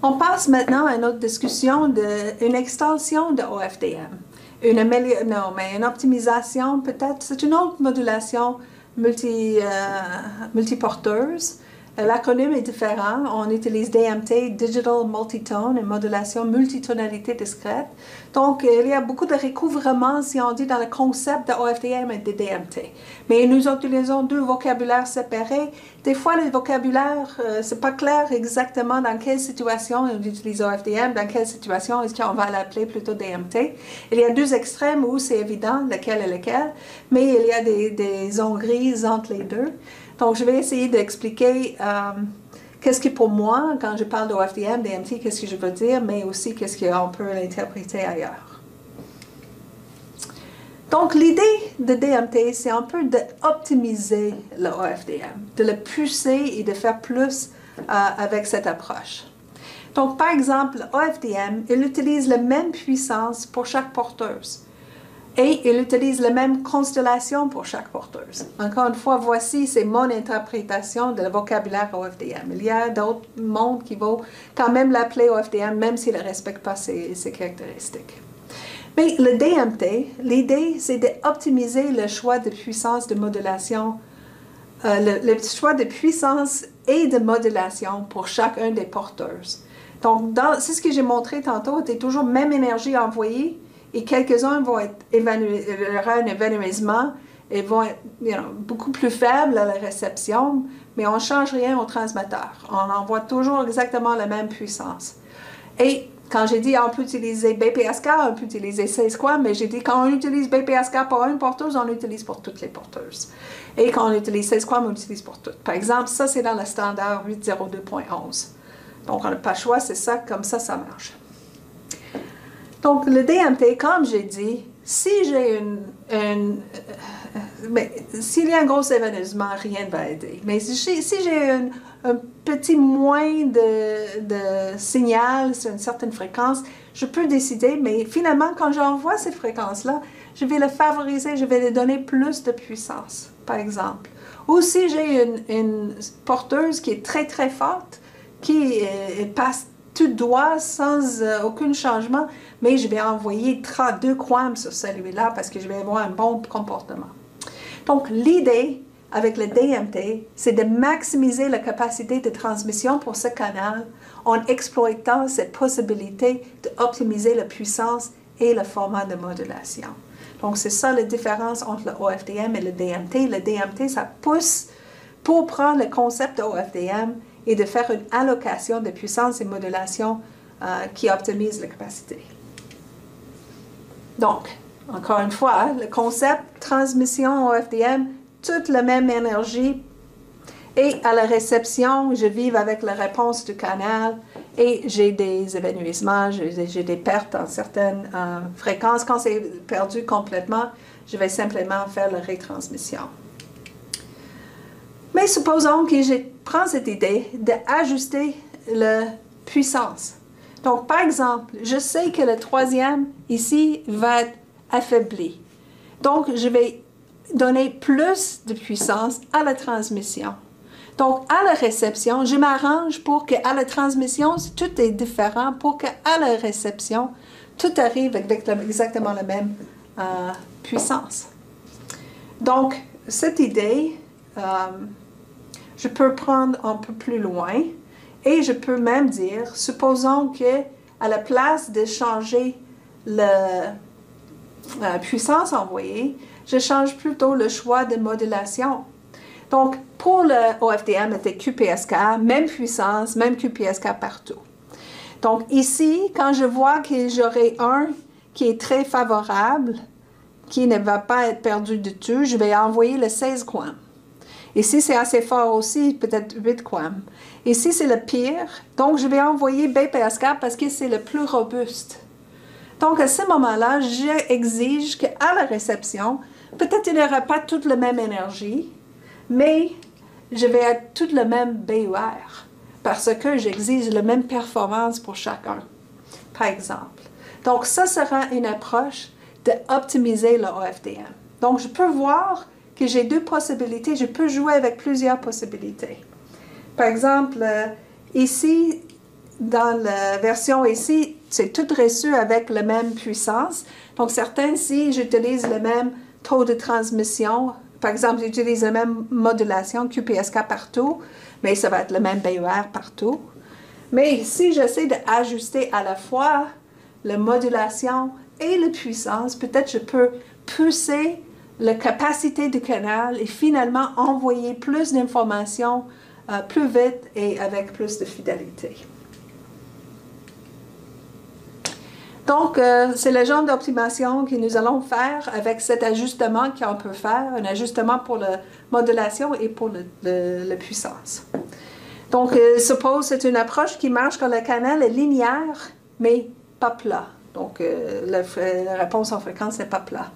On passe maintenant à une autre discussion d'une extension de OFDM. Une optimisation peut-être, c'est une autre modulation multiporteuse. L'acronyme est différent. On utilise DMT, Digital Multitone, une modulation multitonalité discrète. Donc, il y a beaucoup de recouvrement, si on dit, dans le concept de OFDM et de DMT. Mais nous utilisons deux vocabulaires séparés. Des fois, le vocabulaire, c'est pas clair exactement dans quelle situation on utilise OFDM, dans quelle situation est-ce qu'on va l'appeler plutôt DMT. Il y a deux extrêmes où c'est évident lequel est lequel, mais il y a des zones grises entre les deux. Donc, je vais essayer d'expliquer qu'est-ce que pour moi, quand je parle d'OFDM, DMT, qu'est-ce que je veux dire, mais aussi qu'est-ce qu'on peut l'interpréter ailleurs. Donc, l'idée de DMT, c'est un peu d'optimiser le OFDM, de le pousser et de faire plus avec cette approche. Donc, par exemple, l'OFDM, il utilise la même puissance pour chaque porteuse. Et il utilise la même constellation pour chaque porteuse. Encore une fois, voici, c'est mon interprétation de le vocabulaire OFDM. Il y a d'autres mondes qui vont quand même l'appeler OFDM, même s'il ne respecte pas ses caractéristiques. Mais le DMT, l'idée, c'est d'optimiser le choix de puissance de modulation, le choix de puissance et de modulation pour chacun des porteuses. Donc, c'est ce que j'ai montré tantôt, c'est toujours même énergie envoyée, et quelques-uns vont être il y aura un évanouissement et vont être beaucoup plus faibles à la réception, mais on ne change rien au transmetteur. On envoie toujours exactement la même puissance. Et quand j'ai dit on peut utiliser BPSK, on peut utiliser 16 QAM, mais j'ai dit quand on utilise BPSK pour une porteuse, on l'utilise pour toutes les porteuses. Et quand on utilise 16 QAM, on l'utilise pour toutes. Par exemple, ça c'est dans le standard 802.11. Donc on n'a pas le choix, c'est ça, comme ça marche. Donc, le DMT, comme j'ai dit, s'il y a un gros évanouissement, rien ne va aider. Mais si j'ai un petit moins de signal sur une certaine fréquence, je peux décider, mais finalement, quand j'envoie cette fréquence-là, je vais le favoriser, je vais lui donner plus de puissance, par exemple. Ou si j'ai une porteuse qui est très, très forte, qui passe tout droit sans aucun changement, mais je vais envoyer 32 QAM sur celui-là parce que je vais avoir un bon comportement. Donc, l'idée avec le DMT, c'est de maximiser la capacité de transmission pour ce canal en exploitant cette possibilité d'optimiser la puissance et le format de modulation. Donc, c'est ça la différence entre le OFDM et le DMT. Le DMT, ça pousse pour prendre le concept de OFDM et de faire une allocation de puissance et modulation qui optimise la capacité. Donc, encore une fois, le concept transmission OFDM, toute la même énergie, et à la réception, je vis avec la réponse du canal et j'ai des évanouissements, j'ai des pertes en certaines fréquences. Quand c'est perdu complètement, je vais simplement faire la retransmission. Mais supposons que je prends cette idée d'ajuster la puissance. Donc, par exemple, je sais que le troisième, ici, va être affaibli. Donc, je vais donner plus de puissance à la transmission. Donc, à la réception, je m'arrange pour qu'à la transmission, tout est différent, pour qu'à la réception, tout arrive avec exactement la même puissance. Donc, cette idée, je peux prendre un peu plus loin et je peux même dire, supposons qu'à la place de changer la puissance envoyée, je change plutôt le choix de modulation. Donc, pour le OFDM, c'était QPSK, même puissance, même QPSK partout. Donc, ici, quand je vois que j'aurai un qui est très favorable, qui ne va pas être perdu du tout, je vais envoyer le 16 QAM. Ici, c'est assez fort aussi, peut-être 8 QAM. Ici, c'est le pire, donc je vais envoyer BPSK parce que c'est le plus robuste. Donc, à ce moment-là, j'exige qu'à la réception, peut-être il n'y aura pas toute la même énergie, mais je vais être toute le même BUR parce que j'exige la même performance pour chacun, par exemple. Donc, ça sera une approche d'optimiser le OFDM. Donc, je peux voir que j'ai deux possibilités. Je peux jouer avec plusieurs possibilités. Par exemple, ici, dans la version ici, c'est tout reçu avec la même puissance. Donc, certains, si j'utilise le même taux de transmission, par exemple, j'utilise la même modulation QPSK partout, mais ça va être le même BER partout. Mais si j'essaie d'ajuster à la fois la modulation et la puissance, peut-être je peux pousser la capacité du canal et finalement envoyer plus d'informations plus vite et avec plus de fidélité. Donc, c'est le genre d'optimisation que nous allons faire avec cet ajustement qu'on peut faire, un ajustement pour la modulation et pour la puissance. Donc, suppose c'est une approche qui marche quand le canal est linéaire, mais pas plat. Donc, la réponse en fréquence n'est pas plat.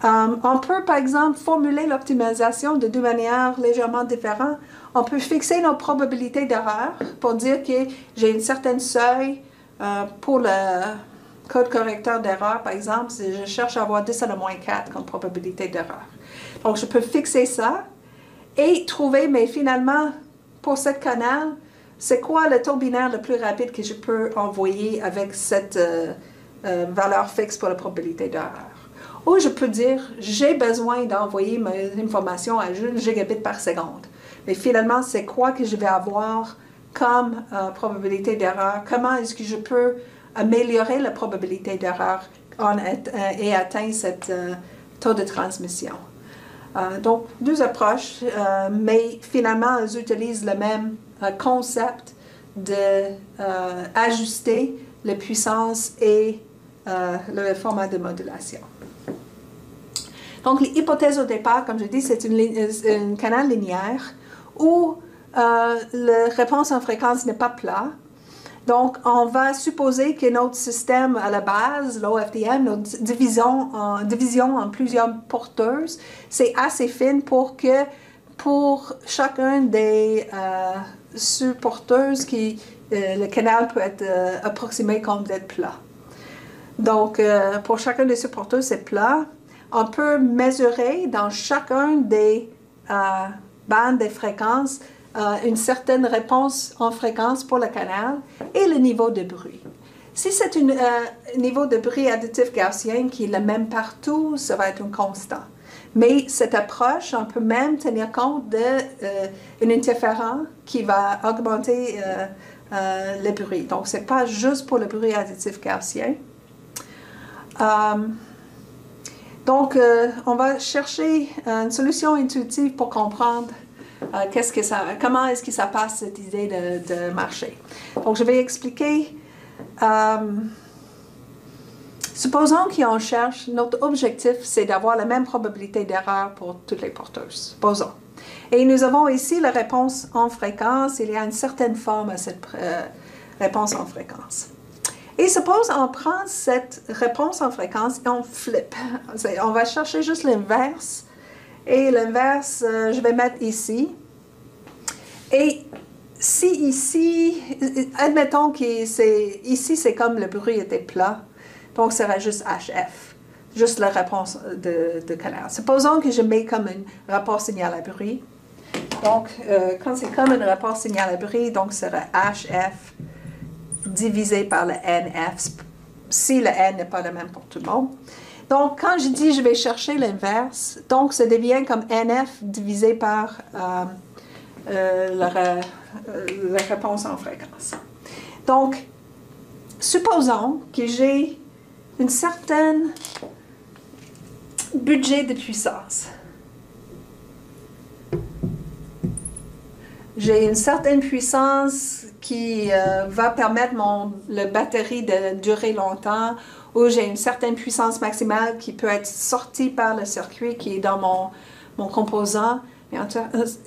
On peut, par exemple, formuler l'optimisation de deux manières légèrement différentes. On peut fixer nos probabilités d'erreur pour dire que j'ai une certaine seuil pour le code correcteur d'erreur, par exemple, si je cherche à avoir 10 à la moins 4 comme probabilité d'erreur. Donc, je peux fixer ça et trouver, mais finalement, pour ce canal, c'est quoi le taux binaire le plus rapide que je peux envoyer avec cette valeur fixe pour la probabilité d'erreur. Ou je peux dire, j'ai besoin d'envoyer mes informations à 1 gigabit par seconde. Mais finalement, c'est quoi que je vais avoir comme probabilité d'erreur? Comment est-ce que je peux améliorer la probabilité d'erreur et atteindre ce taux de transmission? Donc, deux approches, mais finalement, elles utilisent le même concept d'ajuster la puissance et le format de modulation. Donc, l'hypothèse au départ, comme je dis, c'est un canal linéaire où la réponse en fréquence n'est pas plat. Donc, on va supposer que notre système à la base, l'OFDM, notre division en plusieurs porteuses, c'est assez fine pour que pour chacun des sous-porteuses, le canal peut être approximé comme d'être plat. Donc, pour chacun des sous-porteuses, c'est plat. On peut mesurer dans chacun des bandes de fréquences une certaine réponse en fréquence pour le canal et le niveau de bruit. Si c'est un niveau de bruit additif gaussien qui est le même partout, ça va être un constant. Mais cette approche, on peut même tenir compte d'un interférent qui va augmenter le bruit. Donc, ce n'est pas juste pour le bruit additif gaussien. Donc, on va chercher une solution intuitive pour comprendre comment est-ce que ça passe cette idée de marché. Donc, je vais expliquer. Supposons qu'on cherche, notre objectif, c'est d'avoir la même probabilité d'erreur pour toutes les porteuses. Supposons. Et nous avons ici la réponse en fréquence. Il y a une certaine forme à cette réponse en fréquence. Et suppose on prend cette réponse en fréquence et on flippe. On va chercher juste l'inverse. Et l'inverse, je vais mettre ici. Et si ici, admettons que ici, c'est comme le bruit était plat. Donc, ça sera juste HF, juste la réponse de canal. Supposons que je mets comme un rapport signal à bruit. Donc, quand c'est comme un rapport signal à bruit, donc ça sera HF divisé par le NF, si le N n'est pas le même pour tout le monde. Donc, quand je dis je vais chercher l'inverse, donc ça devient comme NF divisé par la réponse en fréquence. Donc, supposons que j'ai un certain budget de puissance. J'ai une certaine puissance qui va permettre la batterie de durer longtemps, ou j'ai une certaine puissance maximale qui peut être sortie par le circuit qui est dans mon composant.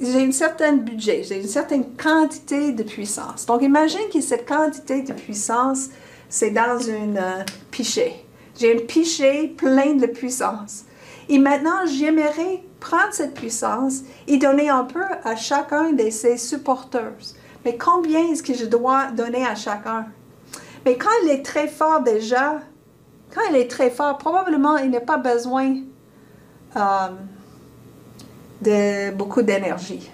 J'ai un certain budget, j'ai une certaine quantité de puissance. Donc, imagine que cette quantité de puissance, c'est dans une pichet. J'ai un pichet plein de puissance. Et maintenant, j'aimerais prendre cette puissance et donner un peu à chacun de ces supporteuses. Mais combien est-ce que je dois donner à chacun? Mais quand il est très fort déjà, probablement il n'a pas besoin de beaucoup d'énergie.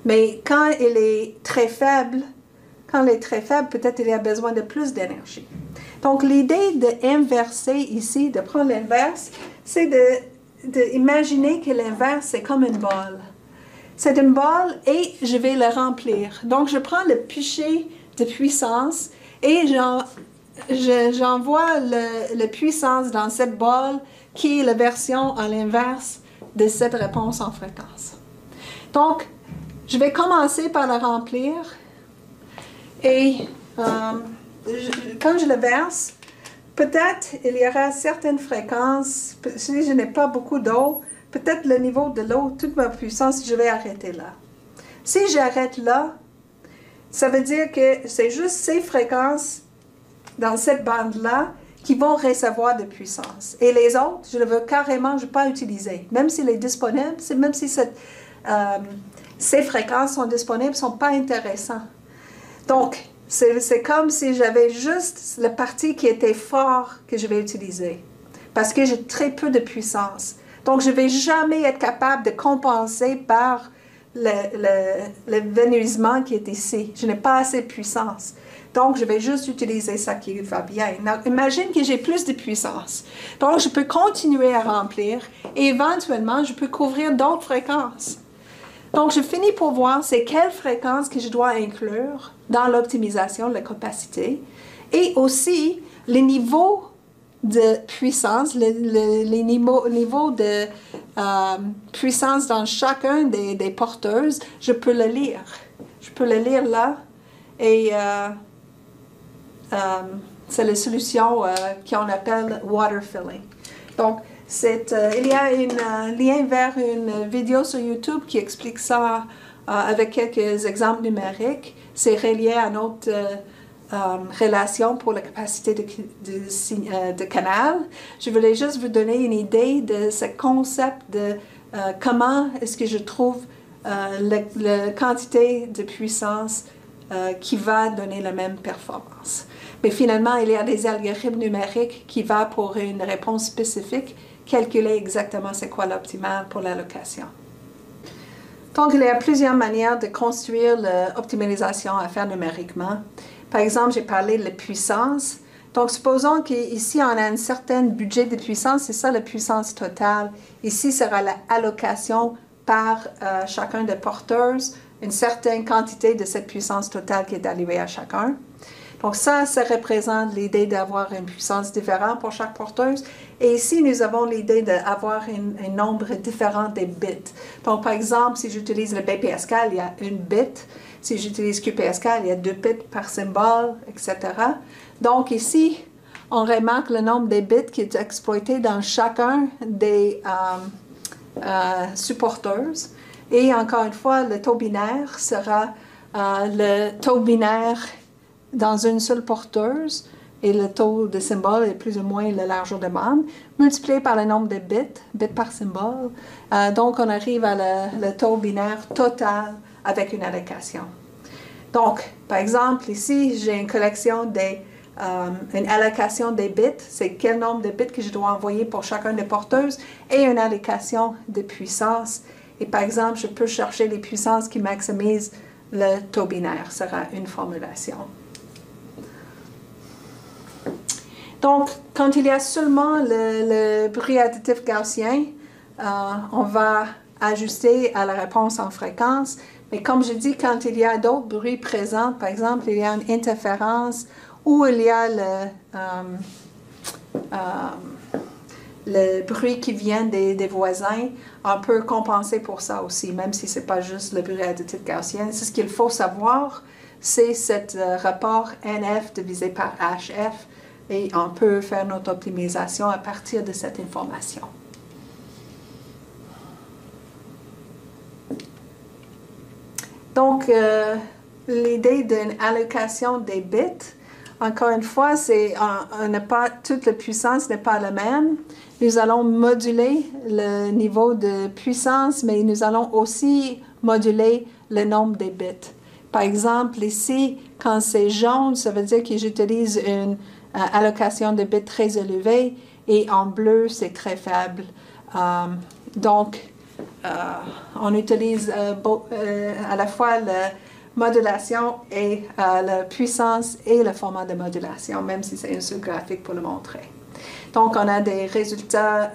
Mais quand il est très faible, Quand elle est très faible, peut-être il y a besoin de plus d'énergie. Donc, l'idée d'inverser ici, de prendre l'inverse, c'est d'imaginer que l'inverse, c'est comme une balle. C'est une balle et je vais la remplir. Donc, je prends le pichet de puissance et j'envoie la puissance dans cette balle qui est la version à l'inverse de cette réponse en fréquence. Donc, je vais commencer par la remplir et quand je le verse, peut-être il y aura certaines fréquences, si je n'ai pas beaucoup d'eau, peut-être le niveau de l'eau, toute ma puissance, je vais arrêter là. Si j'arrête là, ça veut dire que c'est juste ces fréquences dans cette bande-là qui vont recevoir de puissance. Et les autres, je ne veux carrément pas utiliser. Même s'il est disponible, même si ces fréquences sont disponibles, ne sont pas intéressantes. Donc, c'est comme si j'avais juste la partie qui était forte que je vais utiliser. Parce que j'ai très peu de puissance. Donc, je ne vais jamais être capable de compenser par le vénusement qui est ici. Je n'ai pas assez de puissance. Donc, je vais juste utiliser ça qui va bien. Donc, imagine que j'ai plus de puissance. Donc, je peux continuer à remplir et éventuellement, je peux couvrir d'autres fréquences. Donc, je finis pour voir c'est quelle fréquence que je dois inclure dans l'optimisation de la capacité et aussi les niveaux de puissance, les niveaux de puissance dans chacun des porteuses, je peux le lire. Je peux le lire là et c'est la solution qu'on appelle water filling. Donc, il y a un lien vers une vidéo sur YouTube qui explique ça avec quelques exemples numériques. C'est relié à notre relation pour la capacité de canal. Je voulais juste vous donner une idée de ce concept de comment est-ce que je trouve la quantité de puissance qui va donner la même performance. Mais finalement, il y a des algorithmes numériques qui vont pour une réponse spécifique calculer exactement c'est quoi l'optimal pour l'allocation. Donc, il y a plusieurs manières de construire l'optimisation à faire numériquement. Par exemple, j'ai parlé de la puissance. Donc, supposons qu'ici, on a un certain budget de puissance, c'est ça la puissance totale. Ici sera l'allocation par chacun des porteuses, une certaine quantité de cette puissance totale qui est allouée à chacun. Donc ça représente l'idée d'avoir une puissance différente pour chaque porteuse. Et ici, nous avons l'idée d'avoir un nombre différent des bits. Donc, par exemple, si j'utilise le BPSK, il y a une bit. Si j'utilise QPSK, il y a 2 bits par symbole, etc. Donc ici, on remarque le nombre des bits qui est exploité dans chacun des supporteuses. Et encore une fois, le taux binaire sera le taux binaire dans une seule porteuse et le taux de symbole est plus ou moins la largeur de bande, multiplié par le nombre de bits par symbole. Donc, on arrive à le taux binaire total avec une allocation. Donc, par exemple, ici, j'ai une collection une allocation des bits, c'est quel nombre de bits que je dois envoyer pour chacun des porteuses, et une allocation de puissance. Et par exemple, je peux chercher les puissances qui maximisent le taux binaire, sera une formulation. Donc, quand il y a seulement le bruit additif gaussien, on va ajuster à la réponse en fréquence. Mais comme je dis, quand il y a d'autres bruits présents, par exemple, il y a une interférence ou il y a le bruit qui vient des voisins, on peut compenser pour ça aussi, même si ce n'est pas juste le bruit additif gaussien. C'est ce qu'il faut savoir, c'est ce rapport NF divisé par HF. Et on peut faire notre optimisation à partir de cette information. Donc, l'idée d'une allocation des bits, encore une fois, toute la puissance n'est pas la même. Nous allons moduler le niveau de puissance, mais nous allons aussi moduler le nombre des bits. Par exemple, ici, quand c'est jaune, ça veut dire que j'utilise une allocation de bits très élevée et en bleu, c'est très faible. Donc, on utilise à la fois le modulation et la puissance et le format de modulation, même si c'est un seul graphique pour le montrer. Donc, on a des résultats,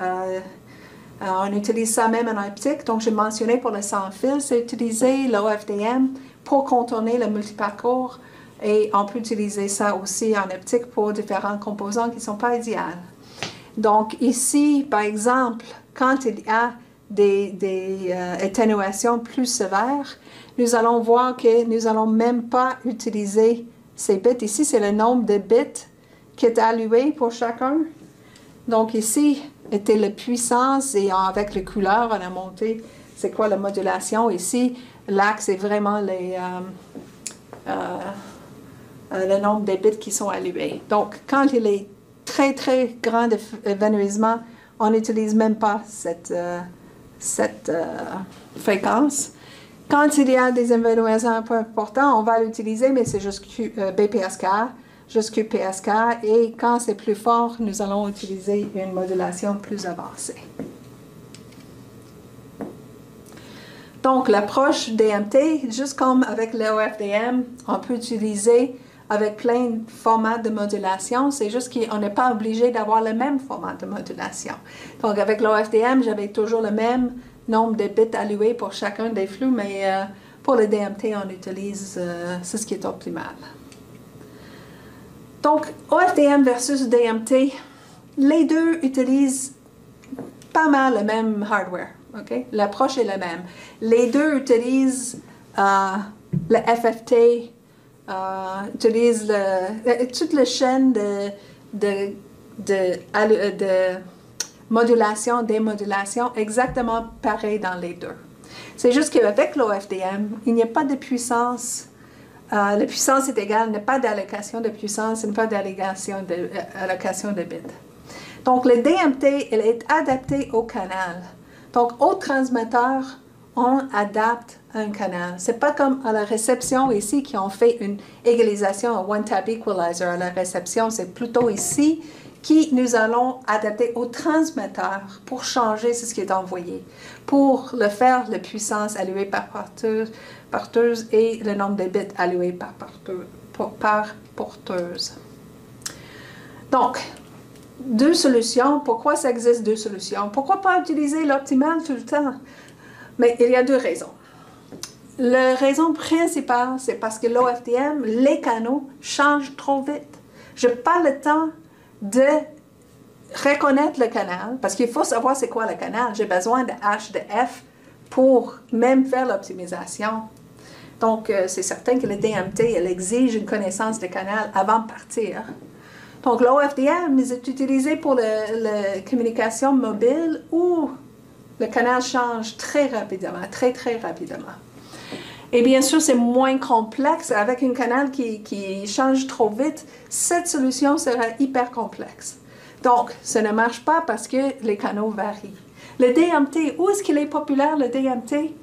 on utilise ça même en optique. Donc, j'ai mentionné pour le sans fil, c'est utiliser l'OFDM pour contourner le multiparcours et on peut utiliser ça aussi en optique pour différents composants qui ne sont pas idéaux. Donc, ici, par exemple, quand il y a des atténuations plus sévères, nous allons voir que nous n'allons même pas utiliser ces bits. Ici, c'est le nombre de bits qui est alloué pour chacun. Donc ici, était la puissance et avec les couleurs, on a monté c'est quoi la modulation. Ici, l'axe est vraiment le nombre de bits qui sont alloués. Donc, quand il est très, très grand évanouissement, on n'utilise même pas cette fréquence. Quand il y a des évanouissements un peu importants, on va l'utiliser, mais c'est juste BPSK, juste QPSK, et quand c'est plus fort, nous allons utiliser une modulation plus avancée. Donc, l'approche DMT, juste comme avec l'OFDM, on peut utiliser avec plein de formats de modulation, c'est juste qu'on n'est pas obligé d'avoir le même format de modulation. Donc, avec l'OFDM, j'avais toujours le même nombre de bits alloués pour chacun des flux, mais pour le DMT, on utilise, c'est ce qui est optimal. Donc, OFDM versus DMT, les deux utilisent pas mal le même hardware. Okay? L'approche est la même. Les deux utilisent le FFT, utilisent toute la chaîne de modulation, démodulation, exactement pareil dans les deux. C'est juste qu'avec l'OFDM, il n'y a pas de puissance. La puissance est égale, il n'y a pas d'allocation de puissance, il n'y a pas d'allocation de bits. Donc, le DMT, il est adapté au canal. Donc, au transmetteur, on adapte un canal. Ce n'est pas comme à la réception ici qui ont fait une égalisation, un one-tap equalizer. À la réception, c'est plutôt ici qui nous allons adapter au transmetteur pour changer ce qui est envoyé. Pour le faire, la puissance allouée par porteuse et le nombre de bits alloués par porteuse. Donc, deux solutions. Pourquoi ça existe deux solutions? Pourquoi pas utiliser l'optimal tout le temps? Mais il y a deux raisons. La raison principale, c'est parce que l'OFDM, les canaux, changent trop vite. Je n'ai pas le temps de reconnaître le canal, parce qu'il faut savoir c'est quoi le canal. J'ai besoin de H, de F pour même faire l'optimisation. Donc, c'est certain que le DMT, elle exige une connaissance de canal avant de partir. Donc, l'OFDM est utilisé pour la communication mobile où le canal change très rapidement, très, très rapidement. Et bien sûr, c'est moins complexe. Avec un canal qui change trop vite, cette solution sera hyper complexe. Donc, ça ne marche pas parce que les canaux varient. Le DMT, où est-ce qu'il est populaire, le DMT?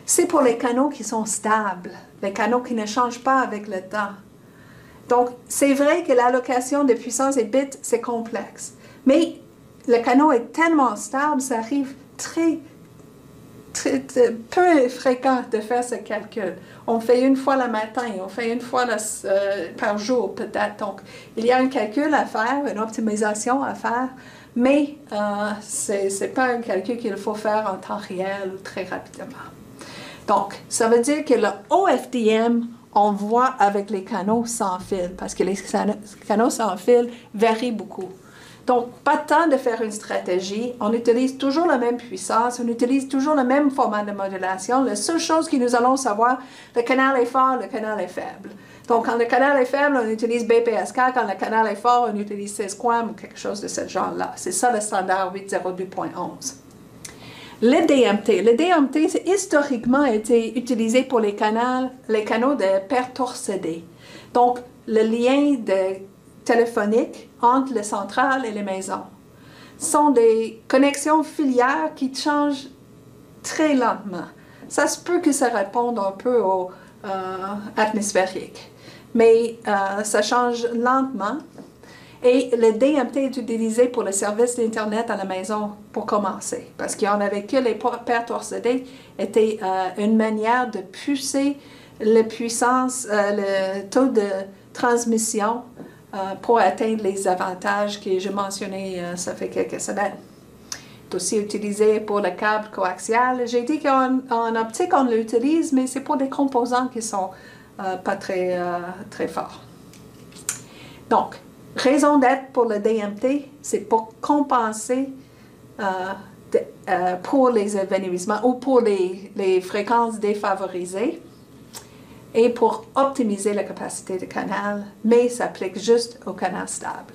C'est pour les canaux qui sont stables, les canaux qui ne changent pas avec le temps. Donc, c'est vrai que l'allocation de puissance et bits, c'est complexe. Mais le canal est tellement stable, ça arrive très peu fréquent de faire ce calcul. On fait une fois le matin, on fait une fois par jour peut-être. Donc, il y a un calcul à faire, une optimisation à faire, mais ce n'est pas un calcul qu'il faut faire en temps réel ou très rapidement. Donc, ça veut dire que le OFDM, on voit avec les canaux sans fil, parce que les canaux sans fil varient beaucoup. Donc, pas de temps de faire une stratégie. On utilise toujours la même puissance, on utilise toujours le même format de modulation. La seule chose que nous allons savoir, le canal est fort, le canal est faible. Donc, quand le canal est faible, on utilise BPSK. Quand le canal est fort, on utilise 16 QAM ou quelque chose de ce genre-là. C'est ça le standard 802.11. Le DMT, c'est historiquement été utilisé pour les canaux de paires torsédées. Donc, le lien téléphonique entre le central et les maisons. Ce sont des connexions filières qui changent très lentement. Ça se peut que ça réponde un peu au atmosphérique, mais ça change lentement. Et le DMT est utilisé pour le service d'Internet à la maison pour commencer, parce qu'il y en avait que les pertes orthodontiques était une manière de pousser la puissance, le taux de transmission pour atteindre les avantages que j'ai mentionnés ça fait quelques semaines. C'est aussi utilisé pour le câble coaxial. J'ai dit qu'en optique, on l'utilise, mais c'est pour des composants qui sont pas très forts. Donc, raison d'être pour le DMT, c'est pour compenser pour les évanouissements ou pour les fréquences défavorisées et pour optimiser la capacité du canal, mais ça s'applique juste au canal stable.